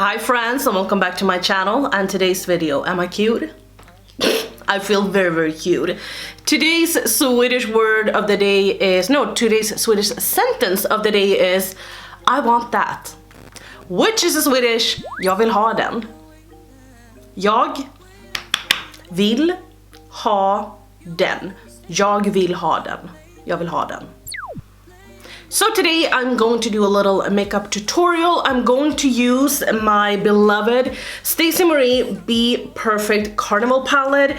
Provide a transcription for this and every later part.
Hi friends, and welcome back to my channel. And today's video, am I cute? I feel very cute. Today's Swedish word of the day is, today's Swedish sentence of the day is I want that. Which is a Swedish, jag vill ha den. Jag vill ha den. Jag vill ha den. Jag vill ha den. So today I'm going to do a little makeup tutorial. I'm going to use my beloved Stacey Marie Bperfect Carnival palette.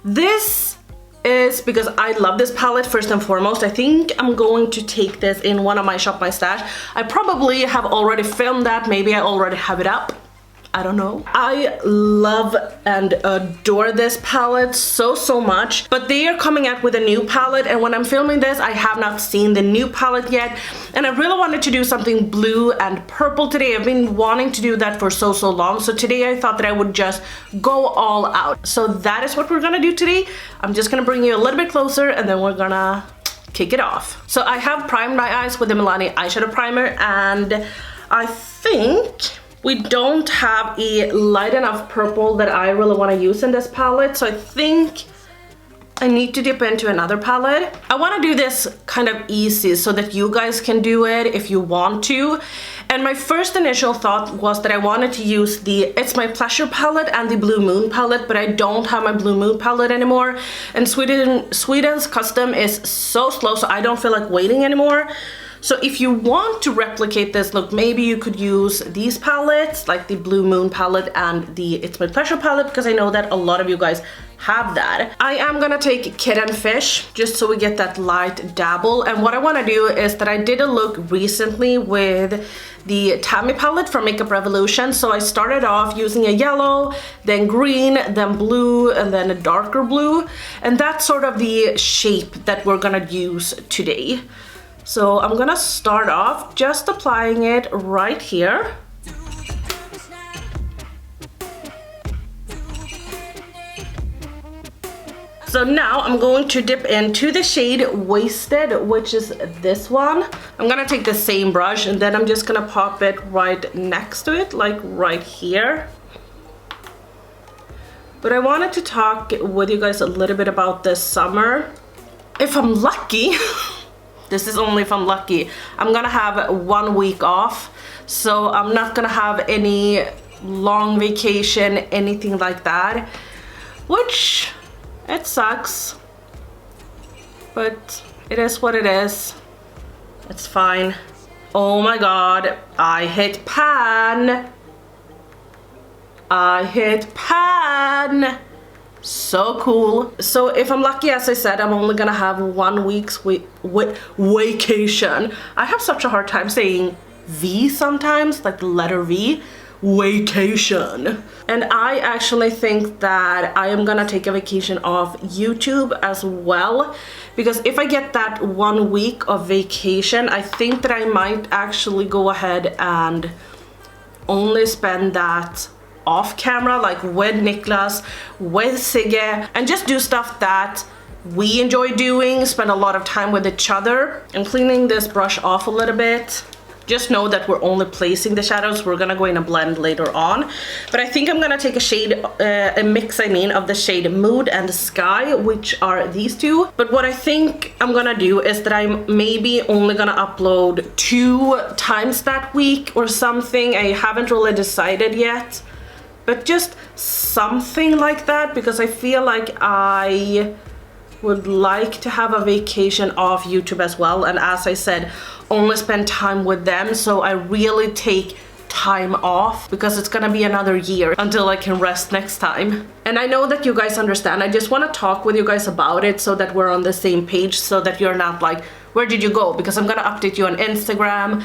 This is because I love this palette first and foremost. I think I'm going to take this in one of my Shop My Stash. I probably have already filmed that, maybe I already have it up. I don't know. I love and adore this palette so much, but they are coming out with a new palette, and when I'm filming this I have not seen the new palette yet, and I really wanted to do something blue and purple today. I've been wanting to do that for so long, so today I thought that I would just go all out. So that is what we're gonna do today. I'm just gonna bring you a little bit closer and then we're gonna kick it off. So I have primed my eyes with the Milani eyeshadow primer, and I think we don't have a light enough purple that I really want to use in this palette, so I think I need to dip into another palette. I want to do this kind of easy so that you guys can do it if you want to. And my first initial thought was that I wanted to use the It's My Pleasure palette and the Blue Moon palette, but I don't have my Blue Moon palette anymore. And Sweden's custom is so slow, so I don't feel like waiting anymore. So if you want to replicate this look, maybe you could use these palettes, like the Blue Moon palette and the It's My Pleasure palette, because I know that a lot of you guys have that. I am gonna take Kid and Fish, just so we get that light dabble. And what I wanna do is that I did a look recently with the Tame palette from Makeup Revolution. So I started off using a yellow, then green, then blue, and then a darker blue. And that's sort of the shape that we're gonna use today. So I'm gonna start off just applying it right here. So now I'm going to dip into the shade Wasted, which is this one. I'm gonna take the same brush and then I'm just gonna pop it right next to it, like right here. But I wanted to talk with you guys a little bit about this summer. If I'm lucky, this is only if I'm lucky, I'm gonna have 1 week off, so I'm not gonna have any long vacation, anything like that, which it sucks, but it is what it is. It's fine. Oh my god, I hit pan. I hit pan. So cool. So if I'm lucky, as I said, I'm only gonna have 1 week's vacation. I have such a hard time saying V sometimes, like the letter V. Vacation. And I actually think that I am gonna take a vacation off YouTube as well, because if I get that 1 week of vacation, I think that I might actually go ahead and only spend that off camera, like with Niklas, with Sigge, and just do stuff that we enjoy doing, spend a lot of time with each other. I'm cleaning this brush off a little bit. Just know that we're only placing the shadows. We're gonna go in a blend later on. But I think I'm gonna take a shade, a mix of the shade Mood and Sky, which are these two. But what I think I'm gonna do is that I'm maybe only gonna upload 2 times that week or something. I haven't really decided yet. But just something like that, because I feel like I would like to have a vacation off YouTube as well, and as I said, only spend time with them, so I really take time off, because it's gonna be another year until I can rest next time. And I know that you guys understand. I just want to talk with you guys about it so that we're on the same page, so that you're not like, where did you go? Because I'm gonna update you on Instagram.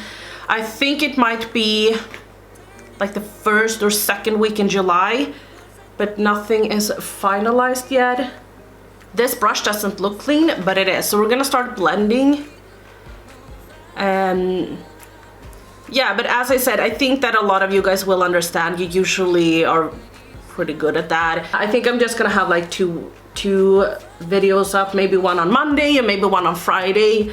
I think it might be like the 1st or 2nd week in July, but nothing is finalized yet. This brush doesn't look clean, but it is. So we're gonna start blending. Yeah, but as I said, I think that a lot of you guys will understand. You usually are pretty good at that. I think I'm just gonna have like two videos up, maybe one on Monday and maybe one on Friday,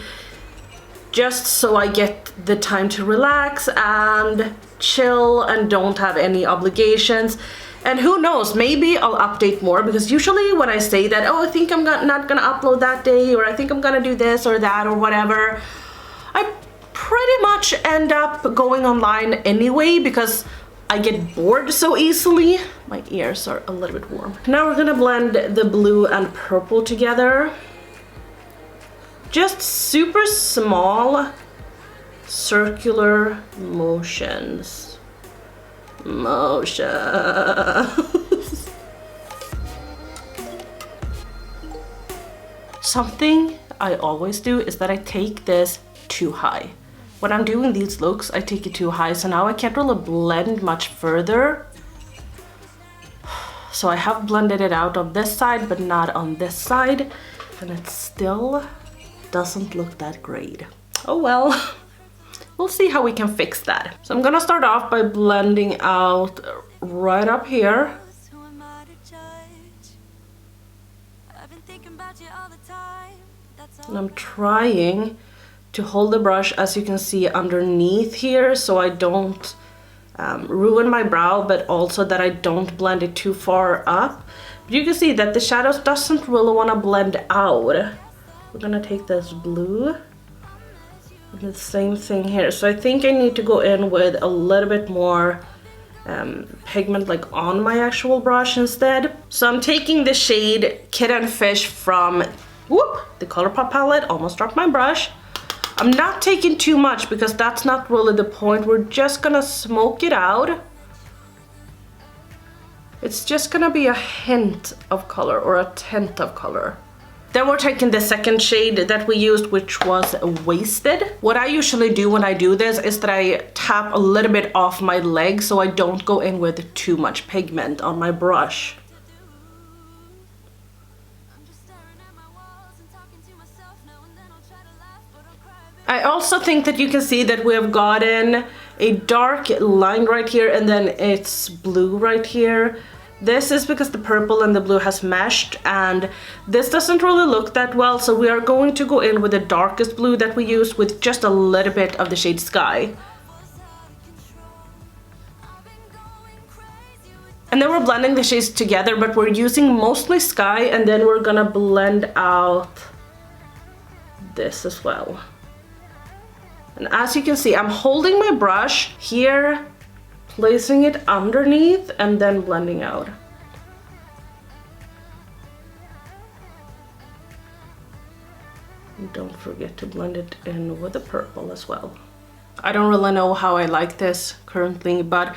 just so I get the time to relax and chill and don't have any obligations. And who knows, maybe I'll update more, because usually when I say that, oh, I think I'm not gonna upload that day, or I think I'm gonna do this or that or whatever, I pretty much end up going online anyway because I get bored so easily. My ears are a little bit warm. Now we're gonna blend the blue and purple together. Just super small circular motions. Something I always do is that I take this too high. When I'm doing these looks, I take it too high, so now I can't really blend much further. So I have blended it out on this side, but not on this side, and it still doesn't look that great. Oh well. We'll see how we can fix that. So I'm gonna start off by blending out right up here. And I'm trying to hold the brush, as you can see, underneath here, so I don't ruin my brow, but also that I don't blend it too far up. But you can see that the shadows doesn't really want to blend out. We're gonna take this blue. The same thing here. So I think I need to go in with a little bit more pigment, like on my actual brush instead. So I'm taking the shade Kitten Fish from the Colourpop palette. Almost dropped my brush. I'm not taking too much because that's not really the point. We're just gonna smoke it out. It's just gonna be a hint of color, or a tint of color. Then we're taking the second shade that we used, which was Wasted. What I usually do when I do this is that I tap a little bit off my leg so I don't go in with too much pigment on my brush. I also think that you can see that we have gotten a dark line right here, and then it's blue right here. This is because the purple and the blue has meshed, and this doesn't really look that well, so we are going to go in with the darkest blue that we used with just a little bit of the shade Sky. And then we're blending the shades together, but we're using mostly Sky, and then we're gonna blend out this as well. And as you can see, I'm holding my brush here, placing it underneath, and then blending out. And don't forget to blend it in with the purple as well. I don't really know how I like this currently, but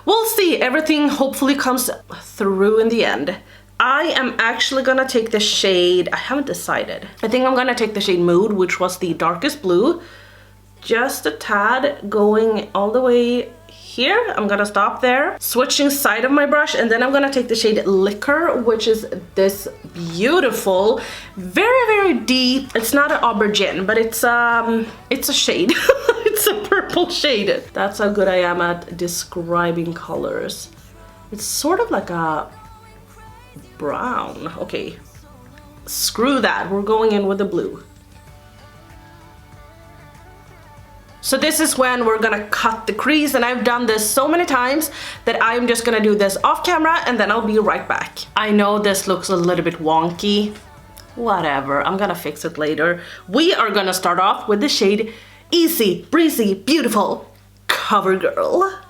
we'll see. Everything hopefully comes through in the end. I am actually gonna take the shade, I haven't decided. I think I'm gonna take the shade Mood, which was the darkest blue. Just a tad, going all the way here. I'm gonna stop there, switching side of my brush, and then I'm gonna take the shade Liquor, which is this beautiful, very, very deep, it's not an aubergine, but it's a shade. It's a purple shade. That's how good I am at describing colors. It's sort of like a brown. Okay, screw that, we're going in with the blue. So this is when we're gonna cut the crease, and I've done this so many times that I'm just gonna do this off camera and then I'll be right back. I know this looks a little bit wonky. Whatever, I'm gonna fix it later. We are gonna start off with the shade Easy, Breezy, Beautiful, Covergirl.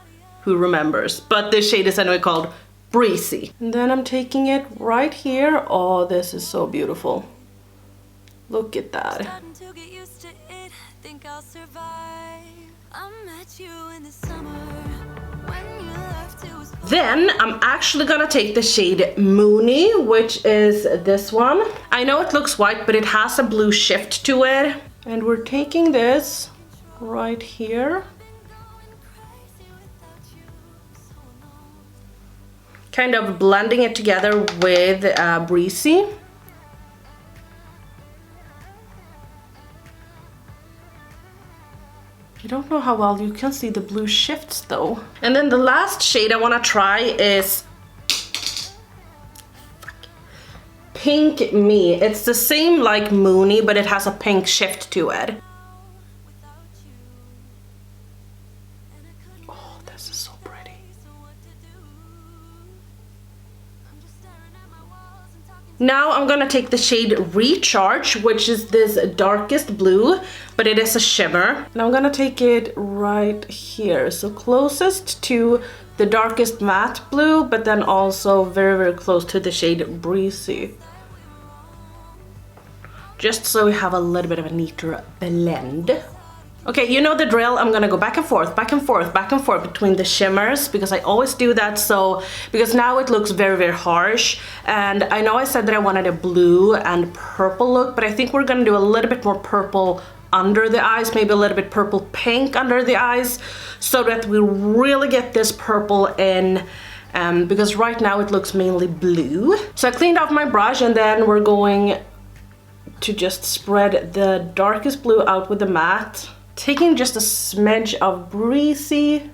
Who remembers? But this shade is anyway called Breezy. And then I'm taking it right here. Oh, this is so beautiful. Look at that. I'll survive. I met you in the summer when you left, it was... Then I'm actually gonna take the shade Moony, which is this one. I know it looks white, but it has a blue shift to it. And we're taking this right here. Kind of blending it together with Breezy. I don't know how well you can see the blue shifts though. And then the last shade I want to try is Pink Me. It's the same like Moony, but it has a pink shift to it. Now I'm gonna take the shade Recharge, which is this darkest blue, but it is a shimmer. And I'm gonna take it right here, so closest to the darkest matte blue, but then also very, very close to the shade Breezy. Just so we have a little bit of a neater blend. Okay, you know the drill. I'm gonna go back and forth, back and forth, back and forth between the shimmers, because I always do that. So, because now it looks very, very harsh. And I know I said that I wanted a blue and purple look, but I think we're gonna do a little bit more purple under the eyes, maybe a little bit purple pink under the eyes, so that we really get this purple in, because right now it looks mainly blue. So I cleaned off my brush, and then we're going to just spread the darkest blue out with the matte. Taking just a smidge of Breezy.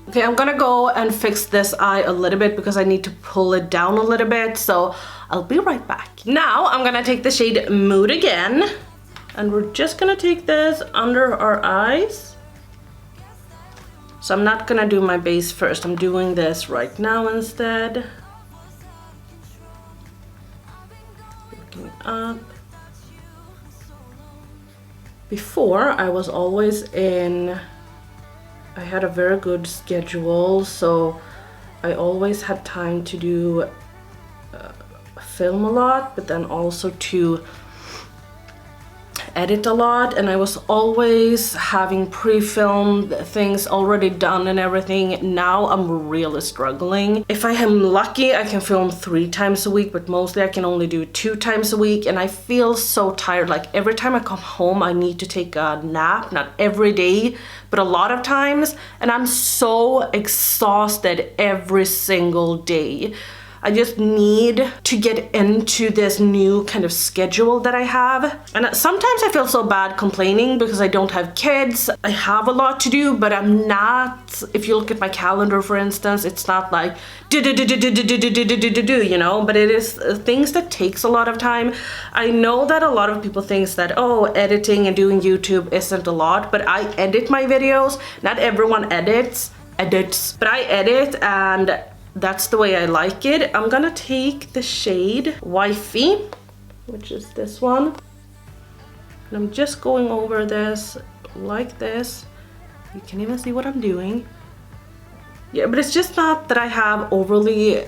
Okay, I'm gonna go and fix this eye a little bit because I need to pull it down a little bit, so I'll be right back. Now I'm gonna take the shade Mood again, and we're just gonna take this under our eyes. So I'm not gonna do my base first, I'm doing this right now instead. Looking up. Before, I was always in, I had a very good schedule, so I always had time to do film a lot, but then also to edit a lot, and I was always having pre-filmed things already done and everything. Now I'm really struggling. If I am lucky, I can film 3 times a week, but mostly I can only do 2 times a week, and I feel so tired. Like every time I come home I need to take a nap, not every day, but a lot of times, and I'm so exhausted every single day. I just need to get into this new kind of schedule that I have. And sometimes I feel so bad complaining because I don't have kids. I have a lot to do, but I'm not, if you look at my calendar, for instance, it's not like you know, but it is things that takes a lot of time. I know that a lot of people think that, oh, editing and doing YouTube isn't a lot, but I edit my videos. Not everyone edits, but I edit, and that's the way I like it. I'm gonna take the shade Wifey, which is this one, and I'm just going over this like this. You can even see what I'm doing. Yeah, but it's just not that I have overly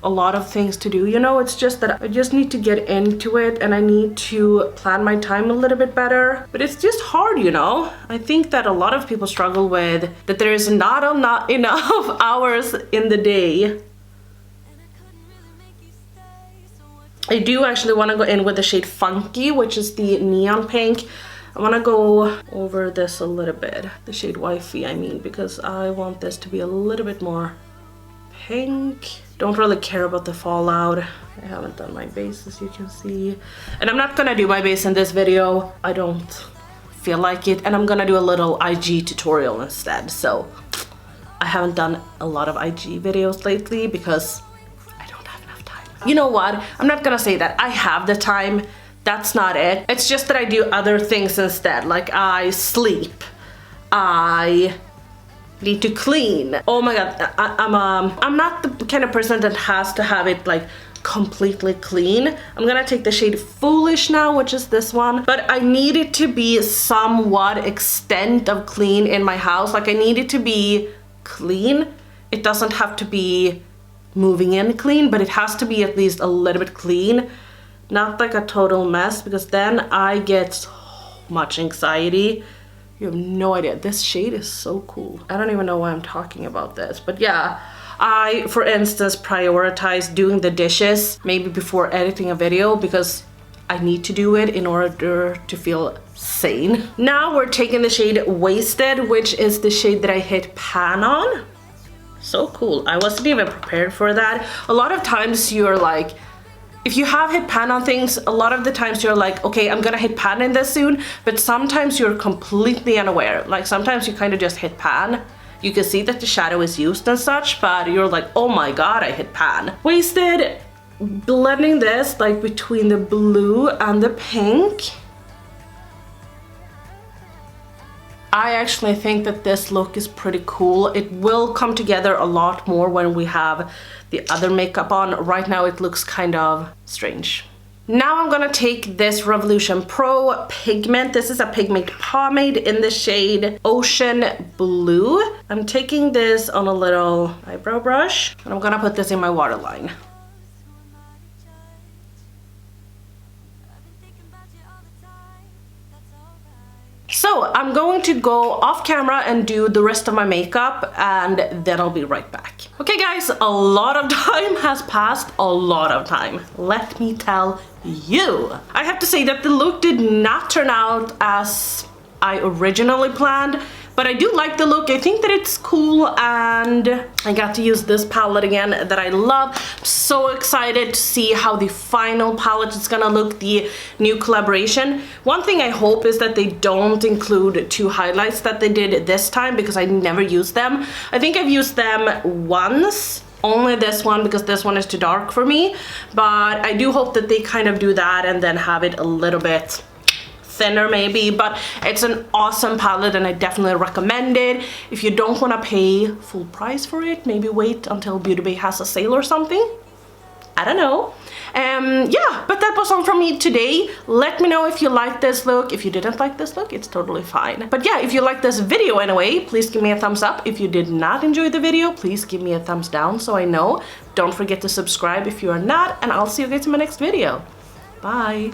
a lot of things to do, you know, it's just that I just need to get into it, and I need to plan my time a little bit better. But it's just hard, you know. I think that a lot of people struggle with that there is not enough hours in the day. I do actually want to go in with the shade Funky, which is the neon pink. I want to go over this a little bit, the shade Wifey I mean, because I want this to be a little bit more pink. Don't really care about the fallout. I haven't done my base, as you can see. And I'm not gonna do my base in this video. I don't feel like it. And I'm gonna do a little IG tutorial instead. So I haven't done a lot of IG videos lately because I don't have enough time. You know what? I'm not gonna say that I have the time. That's not it. It's just that I do other things instead. Like I sleep. I need to clean. Oh my god, I'm not the kind of person that has to have it like completely clean. I'm gonna take the shade Foolish now, which is this one, but I need it to be somewhat extent of clean in my house. Like I need it to be clean. It doesn't have to be moving in clean, but it has to be at least a little bit clean, not like a total mess, because then I get so much anxiety. You have no idea. This shade is so cool. I don't even know why I'm talking about this, but yeah, I, for instance, prioritize doing the dishes maybe before editing a video because I need to do it in order to feel sane. Now we're taking the shade Wasted, which is the shade that I hit pan on. So cool. I wasn't even prepared for that. A lot of times you're like, if you have hit pan on things, a lot of the times you're like, okay, I'm gonna hit pan in this soon, but sometimes you're completely unaware. Like sometimes you kind of just hit pan. You can see that the shadow is used and such, but you're like, oh my god, I hit pan. Wasted, blending this like between the blue and the pink. I actually think that this look is pretty cool. It will come together a lot more when we have the other makeup on. Right now it looks kind of strange. Now I'm gonna take this Revolution Pro pigment. This is a pigment pomade in the shade Ocean Blue. I'm taking this on a little eyebrow brush and I'm gonna put this in my waterline. So I'm going to go off camera and do the rest of my makeup and then I'll be right back. Okay guys, a lot of time has passed, a lot of time. Let me tell you. I have to say that the look did not turn out as I originally planned, but I do like the look. I think that it's cool and I got to use this palette again that I love. I'm so excited to see how the final palette is gonna look, the new collaboration. One thing I hope is that they don't include 2 highlights that they did this time because I never used them. I think I've used them once, only this one because this one is too dark for me, but I do hope that they kind of do that and then have it a little bit thinner maybe. But it's an awesome palette and I definitely recommend it. If you don't want to pay full price for it, maybe wait until Beauty Bay has a sale or something. I don't know. Yeah, but that was all from me today. Let me know if you liked this look. If you didn't like this look, it's totally fine. But yeah, if you liked this video anyway, please give me a thumbs up. If you did not enjoy the video, please give me a thumbs down so I know. Don't forget to subscribe if you are not, and I'll see you guys in my next video. Bye.